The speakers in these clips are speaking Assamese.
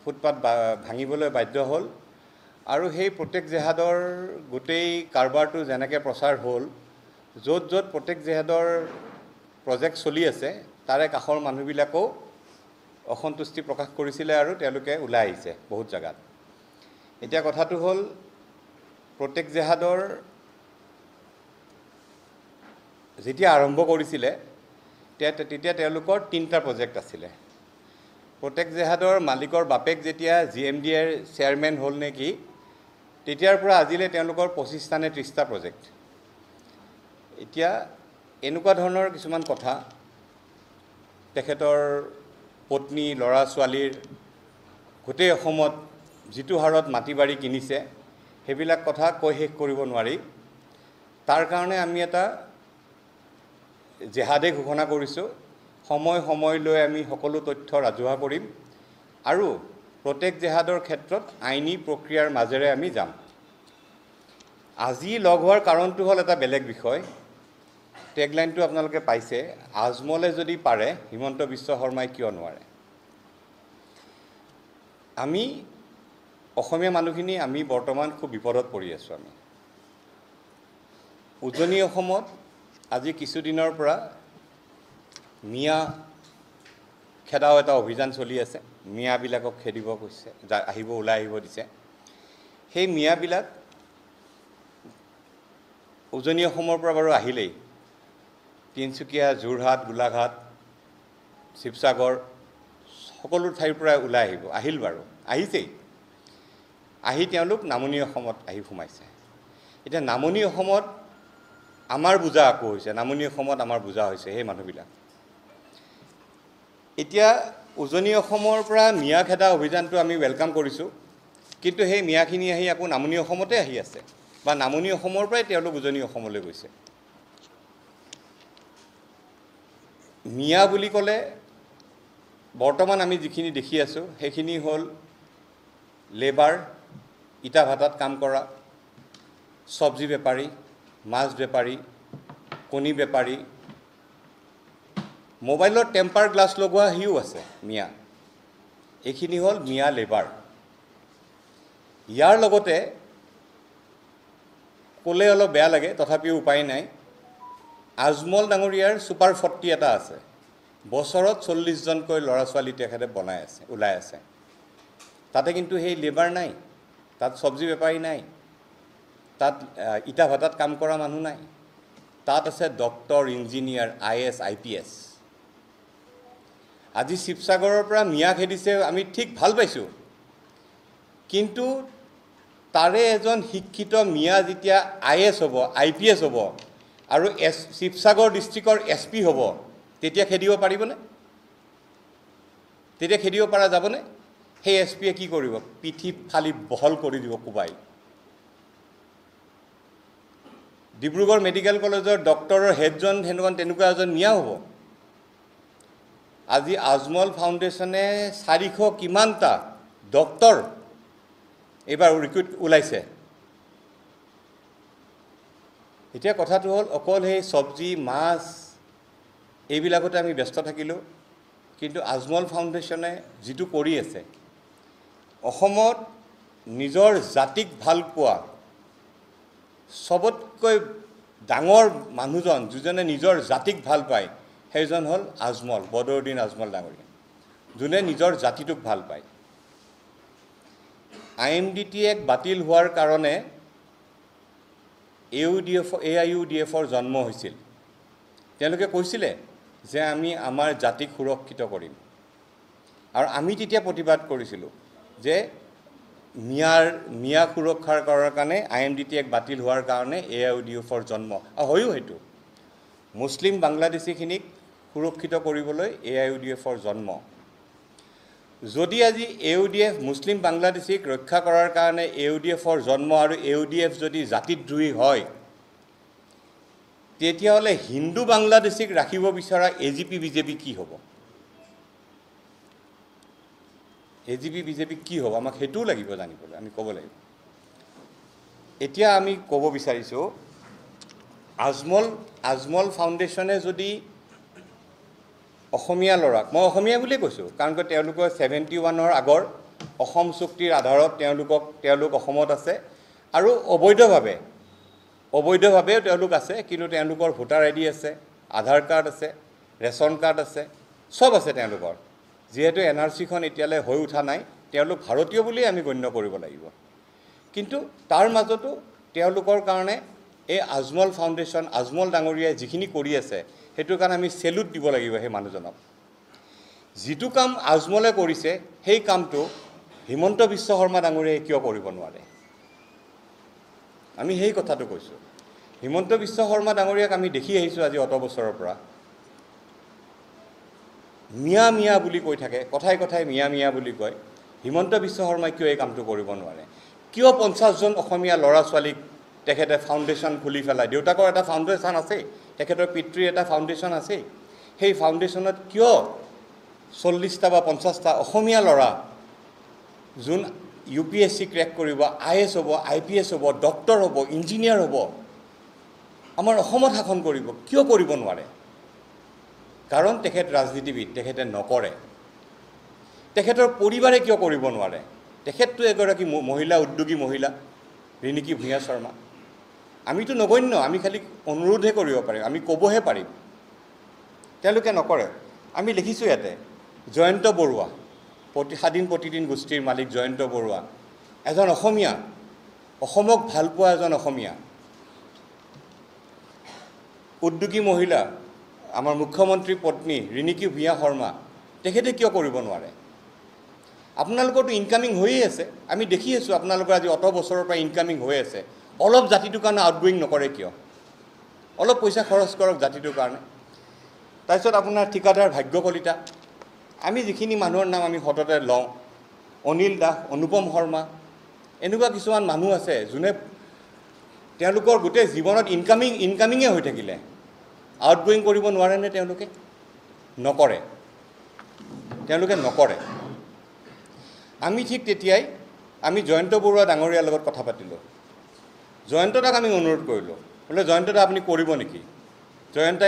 ফুটপাথ ভাঙিবলৈ বাধ্য হ'ল আৰু সেই প্ৰত্যেক জেহাদৰ গোটেই কাৰবাৰটো যেনেকৈ প্ৰচাৰ হ'ল য'ত য'ত প্ৰত্যেক জেহাদৰ প্ৰজেক্ট চলি আছে তাৰে কাষৰ মানুহবিলাকেও অসন্তুষ্টি প্ৰকাশ কৰিছিলে আৰু তেওঁলোকে ওলাই আহিছে বহুত জায়গাত এতিয়া কথাটো হ'ল প্ৰত্যেক জেহাদৰ যেতিয়া আৰম্ভ কৰিছিলে তেতিয়া তেওঁলোকৰ 3টা প্ৰজেক্ট আছিলে প্ৰত্যেক জেহাদৰ মালিকৰ বাপেক যেতিয়া GMDAৰ চেয়াৰমেন হ'ল নেকি তেতিয়াৰ পৰা আজিলৈ তেওঁলোকৰ 25টা নে 30টা প্ৰজেক্ট এতিয়া এনেকুৱা ধৰণৰ কিছুমান কথা তেখেতৰ পত্নী ল'ৰা ছোৱালীৰ গোটেই অসমত যিটো হাৰত মাটি বাৰী কিনিছে সেইবিলাক কথা কৈ শেষ কৰিব নোৱাৰি তাৰ কাৰণে আমি এটা জেহাদে ঘোষণা কৰিছোঁ সময় লৈ আমি সকলো তথ্য ৰাজহুৱা কৰিম আৰু প্ৰত্যেক জেহাদৰ ক্ষেত্ৰত আইনী প্ৰক্ৰিয়াৰ মাজেৰে আমি যাম আজি লগ হোৱাৰ কাৰণটো হ'ল এটা বেলেগ বিষয় টেগলাইনটো আপোনালোকে পাইছে আজমলে যদি পাৰে হিমন্ত বিশ্ব শৰ্মাই কিয় নোৱাৰে আমি অসমীয়া মানুহখিনি আমি বৰ্তমান খুব বিপদত পৰি আছোঁ আমি উজনি অসমত আজি কিছুদিনৰ পৰা মিয়া খেদাও এটা অভিযান চলি আছে মিয়াবিলাকক খেদিব কৈছে ওলাই আহিব দিছে সেই মিয়াবিলাক উজনি অসমৰ পৰা বাৰু আহিলেই তিনচুকীয়া যোৰহাট গোলাঘাট শিৱসাগৰ সকলো ঠাইৰ পৰা ওলাই আহিল বাৰু আহিছেই আহি তেওঁলোক নামনি অসমত আহি সোমাইছে এতিয়া নামনি অসমত আমাৰ বুজা আকৌ হৈছে নামনি অসমত আমাৰ বুজা হৈছে সেই মানুহবিলাক এতিয়া উজনি অসমৰ পৰা মিয়া খেদা অভিযানটো আমি ৱেলকাম কৰিছোঁ কিন্তু সেই মিয়াখিনি আহি আকৌ নামনি অসমতে আহি আছে বা নামনি অসমৰ পৰাই তেওঁলোক উজনি অসমলৈ গৈছে মিয়া বুলি ক'লে বৰ্তমান আমি যিখিনি দেখি আছোঁ সেইখিনি হ'ল লেবাৰ ইটা ভাটাত কাম কৰা চব্জি বেপাৰী মাছ বেপাৰী কণী বেপাৰী মোবাইলৰ টেম্পাৰ গ্লাছ লগোৱা হিও আছে মিয়া এইখিনি হ'ল মিয়া লেবাৰ ইয়াৰ লগতে ক'লে অলপ বেয়া লাগে তথাপিও উপায় নাই আজমল ডাঙৰীয়াৰ ছুপাৰ 40 এটা আছে বছৰত 40 জনকৈ ল'ৰা ছোৱালী তেখেতে ওলাই আছে তাতে কিন্তু সেই লেবাৰ নাই তাত চব্জি বেপাৰী নাই তাত ইটা ভাটাত কাম কৰা মানুহ নাই তাত আছে ডক্টৰ ইঞ্জিনিয়াৰ IAS IPS আজি শিৱসাগৰৰ পৰা মিয়া খেদিছে আমি ঠিক ভাল পাইছোঁ কিন্তু তাৰে এজন শিক্ষিত মিয়া যেতিয়া IAS হ'ব IPS হ'ব আৰু শিৱসাগৰ ডিষ্ট্ৰিক্টৰ SP হ'ব তেতিয়া খেদিব পাৰিবনে তেতিয়া খেদিব পৰা যাবনে সেই SPয়ে কি কৰিব পিঠি ফালি বহল কৰি দিব কোবাই ডিব্ৰুগড় মেডিকেল কলেজৰ ডক্টৰৰ হেডজন তেনেকুৱা এজন মিয়া হ'ব আজি আজমল ফাউণ্ডেশ্যনে 400 কিমানটা ডক্টৰ এইবাৰ ৰিক্ৰুট ওলাইছে এতিয়া কথাটো হ'ল অকল সেই চব্জি মাছ এইবিলাকতে আমি ব্যস্ত থাকিলোঁ কিন্তু আজমল ফাউণ্ডেশ্যনে যিটো কৰি আছে অসমত নিজৰ জাতিক ভাল পোৱা সবতকৈ ডাঙৰ মানুহজন যিজনে নিজৰ জাতিক ভাল পায় সেইজন হ'ল আজমল বদৰুদ্দিন আজমল ডাঙৰীয়া যোনে নিজৰ জাতিটোক ভাল পায় IMDT বাতিল হোৱাৰ কাৰণে AIUDFৰ জন্ম হৈছিল তেওঁলোকে কৈছিলে যে আমি আমাৰ জাতিক সুৰক্ষিত কৰিম আৰু আমি তেতিয়া প্ৰতিবাদ কৰিছিলোঁ যে মিয়া সুৰক্ষাৰ কাৰণে IMDT বাতিল হোৱাৰ কাৰণে AIUDFৰ জন্ম হয়ও সেইটো মুছলিম বাংলাদেশীখিনিক সুৰক্ষিত কৰিবলৈ AIUDFৰ জন্ম যদি আজি AUDF মুছলিম বাংলাদেশীক ৰক্ষা কৰাৰ কাৰণে AUDFৰ জন্ম আৰু AUDF যদি জাতিদ্ৰোহী হয় তেতিয়াহ'লে হিন্দু বাংলাদেশীক ৰাখিব বিচৰা AGP BJP কি হ'ব AGP BJP কি হ'ব আমাক হেতুও লাগিব জানিবলৈ আমি ক'ব লাগিব এতিয়া আমি ক'ব বিচাৰিছোঁ আজমল ফাউণ্ডেশ্যনে যদি অসমীয়া ল'ৰাক মই অসমীয়া বুলিয়ে কৈছোঁ কাৰণ তেওঁলোকৰ 71ৰ আগৰ অসম চুক্তিৰ আধাৰত তেওঁলোক অসমত আছে আৰু অবৈধভাৱেও তেওঁলোক আছে, কিন্তু তেওঁলোকৰ ভোটাৰ আইডি আছে, আধাৰ কাৰ্ড আছে, ৰেচন কাৰ্ড আছে, সব আছে তেওঁলোকৰ। যেহেতু NRC-খন এতিয়ালৈ হৈ উঠা নাই, তেওঁলোক ভাৰতীয় বুলি আমি গণ্য কৰিব লাগিব। কিন্তু তাৰ মাজতো তেওঁলোকৰ কাৰণে এই আজমল ফাউণ্ডেশ্যন, আজমল ডাঙৰীয়াই যিখিনি কৰি আছে, সেইটোৰ কাৰণে আমি চেলুট দিব লাগিব সেই মানুহজনক। যিটো কাম আজমলে কৰিছে, সেই কামটো হিমন্ত বিশ্ব শৰ্মা ডাঙৰীয়াই কিয় কৰিব নোৱাৰে? আমি সেই কথাটো কৈছোঁ। হিমন্ত বিশ্ব শৰ্মা ডাঙৰীয়াক আমি দেখি আহিছোঁ আজি অত বছৰৰ পৰা। মিয়া মিয়া বুলি কৈ থাকে, কথাই কথাই মিয়া মিয়া বুলি কয়। হিমন্ত বিশ্ব শৰ্মাই কিয় এই কামটো কৰিব নোৱাৰে? কিয় 50জন অসমীয়া ল'ৰা ছোৱালীক তেখেতে ফাউণ্ডেশ্যন খুলি পেলাই, দেউতাকৰ এটা ফাউণ্ডেশ্যন আছেই, তেখেতৰ পিতৃৰ এটা ফাউণ্ডেশ্যন আছেই, সেই ফাউণ্ডেশ্যনত কিয় 40টা বা 50টা অসমীয়া ল'ৰা যোন UPSC ক্ৰেক কৰিব, IAS হ'ব, IPS হ'ব, ডক্টৰ হ'ব, ইঞ্জিনিয়াৰ হ'ব, আমাৰ অসমত শাসন কৰিব, কিয় কৰিব নোৱাৰে? কাৰণ তেখেত ৰাজনীতিবিদ, তেখেতে নকৰে। তেখেতৰ পৰিবাৰে কিয় কৰিব নোৱাৰে? তেখেতটো এগৰাকী মহিলা উদ্যোগী মহিলা, ৰিণিকী ভূঞা শৰ্মা। আমিতো নগণ্য, আমি খালি অনুৰোধহে কৰিব পাৰিম, আমি ক'বহে পাৰিম। তেওঁলোকে নকৰে। আমি লিখিছোঁ ইয়াতে, জয়ন্ত বৰুৱা, স্বাধীন প্ৰতিদিন গোষ্ঠীৰ মালিক জয়ন্ত বৰুৱা, এজন অসমীয়া, অসমক ভালপোৱা এজন অসমীয়া উদ্যোগী মহিলা, আমাৰ মুখ্যমন্ত্ৰীৰ পত্নী ৰিণিকী ভূঞা শৰ্মা, তেখেতে কিয় কৰিব নোৱাৰে? আপোনালোকৰতো ইনকামিং হৈয়ে আছে, আমি দেখি আছোঁ আপোনালোকৰ আজি অত বছৰৰ পৰা ইনকামিং হৈ আছে। অলপ জাতিটোৰ কাৰণে আউটগোয়িং নকৰে কিয়? অলপ পইচা খৰচ কৰক জাতিটোৰ কাৰণে। তাৰপিছত আপোনাৰ ঠিকাদাৰ ভাগ্য কলিতা, আমি যিখিনি মানুহৰ নাম আমি সততে লওঁ, অনিল দাস, অনুপম শৰ্মা, এনেকুৱা কিছুমান মানুহ আছে যোনে তেওঁলোকৰ গোটেই জীৱনত ইনকামিঙে হৈ থাকিলে, আউটগোয়িং কৰিব নোৱাৰেনে? তেওঁলোকে নকৰে। আমি ঠিক তেতিয়াই আমি জয়ন্ত বৰুৱা ডাঙৰীয়াৰ লগত কথা পাতিলোঁ। জয়ন্ত দাক আমি অনুৰোধ কৰিলোঁ, বোলে জয়ন্ত দা আপুনি কৰিব নেকি? জয়ন্ত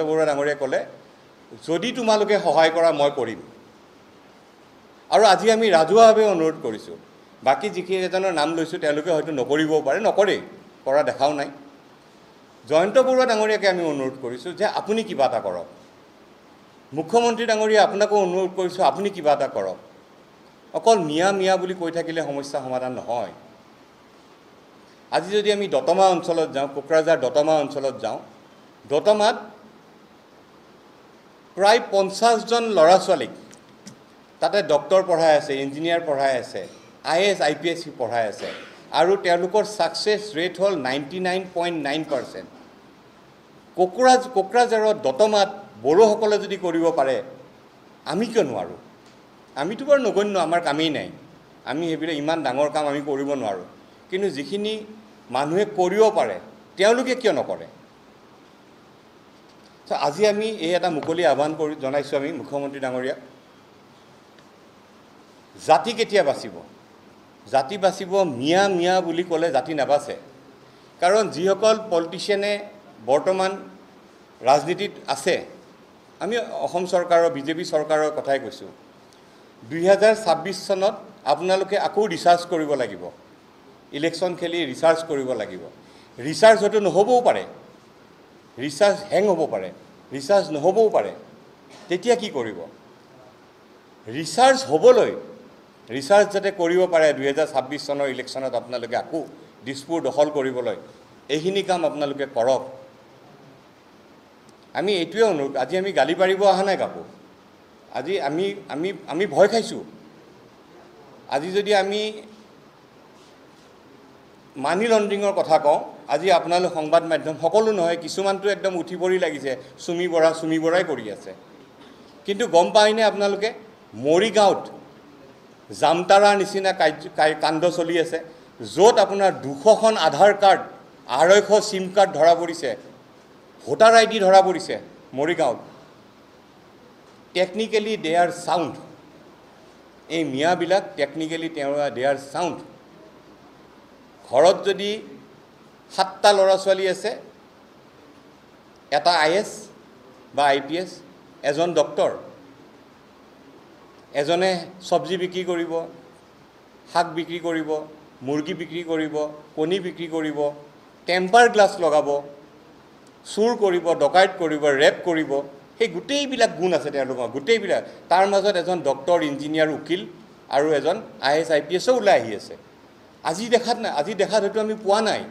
বৰুৱা ডাঙৰীয়াই ক'লে, যদি তোমালোকে সহায় কৰা মই কৰিম। আৰু আজি আমি ৰাজহুৱাভাৱে অনুৰোধ কৰিছোঁ, বাকী যিকেইজনৰ নাম লৈছোঁ তেওঁলোকে হয়তো নকৰিবও পাৰে, নকৰেই, কৰা দেখাও নাই। জয়ন্ত বৰুৱা ডাঙৰীয়াকে আমি অনুৰোধ কৰিছোঁ যে আপুনি কিবা এটা কৰক। মুখ্যমন্ত্ৰী ডাঙৰীয়া আপোনাকো অনুৰোধ কৰিছোঁ, আপুনি কিবা এটা কৰক। অকল মিয়া মিয়া বুলি কৈ থাকিলে সমস্যা সমাধান নহয়। আজি যদি আমি দতমা অঞ্চলত যাওঁ, কোকৰাঝাৰ দতমা অঞ্চলত যাওঁ, দতমাত প্ৰায় 50জন ল'ৰা ছোৱালীক তাতে ডক্টৰ পঢ়াই আছে, ইঞ্জিনিয়াৰ পঢ়াই আছে, IAS IPS পঢ়াই আছে, আৰু তেওঁলোকৰ ছাকচেছ ৰেট হ'ল 99.9%। কোকৰাঝাৰত দতমাত বড়োসকলে যদি কৰিব পাৰে, আমি কিয় নোৱাৰোঁ? আমিতো বাৰু নগণ্য, আমাৰ কামেই নাই, আমি সেইবিলাক ইমান ডাঙৰ কাম আমি কৰিব নোৱাৰোঁ। কিন্তু যিখিনি মানুহে কৰিব পাৰে তেওঁলোকে কিয় নকৰে? আজি আমি এই এটা মুকলি আহ্বান জনাইছোঁ আমি মুখ্যমন্ত্ৰী ডাঙৰীয়াক, জাতি কেতিয়া বাচিব? জাতি বাচিব মিয়া মিয়া বুলি ক'লে জাতি নাবাচে। কাৰণ যিসকল পলিটিচিয়ানে বৰ্তমান ৰাজনীতিত আছে, আমি অসম চৰকাৰৰ বিজেপি চৰকাৰৰ কথাই কৈছোঁ, 2026 চনত আপোনালোকে আকৌ ৰিচাৰ্জ কৰিব লাগিব, ইলেকশ্যন খেলি ৰিচাৰ্জ কৰিব লাগিব। ৰিচাৰ্জ হয়তো নহ'বও পাৰে, ৰিচাৰ্জ হেং হ'ব পাৰে, ৰিচাৰ্জ নহ'বও পাৰে। তেতিয়া কি কৰিব? ৰিচাৰ্জ হ'বলৈ, ৰিচাৰ্জ যাতে কৰিব পাৰে 2026 চনৰ ইলেকশ্যনত আপোনালোকে আকৌ দিছপুৰ দখল কৰিবলৈ, এইখিনি কাম আপোনালোকে কৰক। আমি এইটোৱে অনুৰোধ, আজি আমি গালি পাৰিব অহা নাই কাকো, আজি আমি ভয় খাইছোঁ। আজি যদি আমি মানি লণ্ড্ৰিঙৰ কথা কওঁ, আজি আপোনালোক সংবাদ মাধ্যম সকলো নহয়, কিছুমানটো একদম উঠি পৰি লাগিছে, চুমি বৰাই কৰি আছে। কিন্তু গম পায়নে আপোনালোকে, মৰিগাঁৱত জামতাৰাৰ নিচিনা কাণ্ড চলি আছে, য'ত আপোনাৰ 200খন আধাৰ কাৰ্ড, 250 চিম কাৰ্ড ধৰা পৰিছে, ভোটাৰ ID ধৰা পৰিছে মৰিগাঁৱত। টেকনিকেলি দে আৰ চাউণ্ড, এই মিয়াবিলাক টেকনিকেলি দে আৰ চাউণ্ড। ঘৰত যদি 7টা ল'ৰা ছোৱালী আছে, এটা IAS বা IPS, এজন ডক্টৰ, এজনে চব্জি বিক্ৰী কৰিব, শাক বিক্ৰী কৰিব, মুৰ্গী বিক্ৰী কৰিব, কণী বিক্ৰী কৰিব, টেম্পাৰ গ্লাছ লগাব, চুৰ কৰিব, ডকাইত কৰিব, ৰেপ কৰিব, সেই গোটেইবিলাক গুণ আছে তেওঁলোকৰ, গোটেইবিলাক। তাৰ মাজত এজন ডক্টৰ, ইঞ্জিনিয়াৰ, উকিল আৰু এজন IAS IPSও ওলাই আহি আছে। আজি দেখাত হয়তো আমি পোৱা নাই।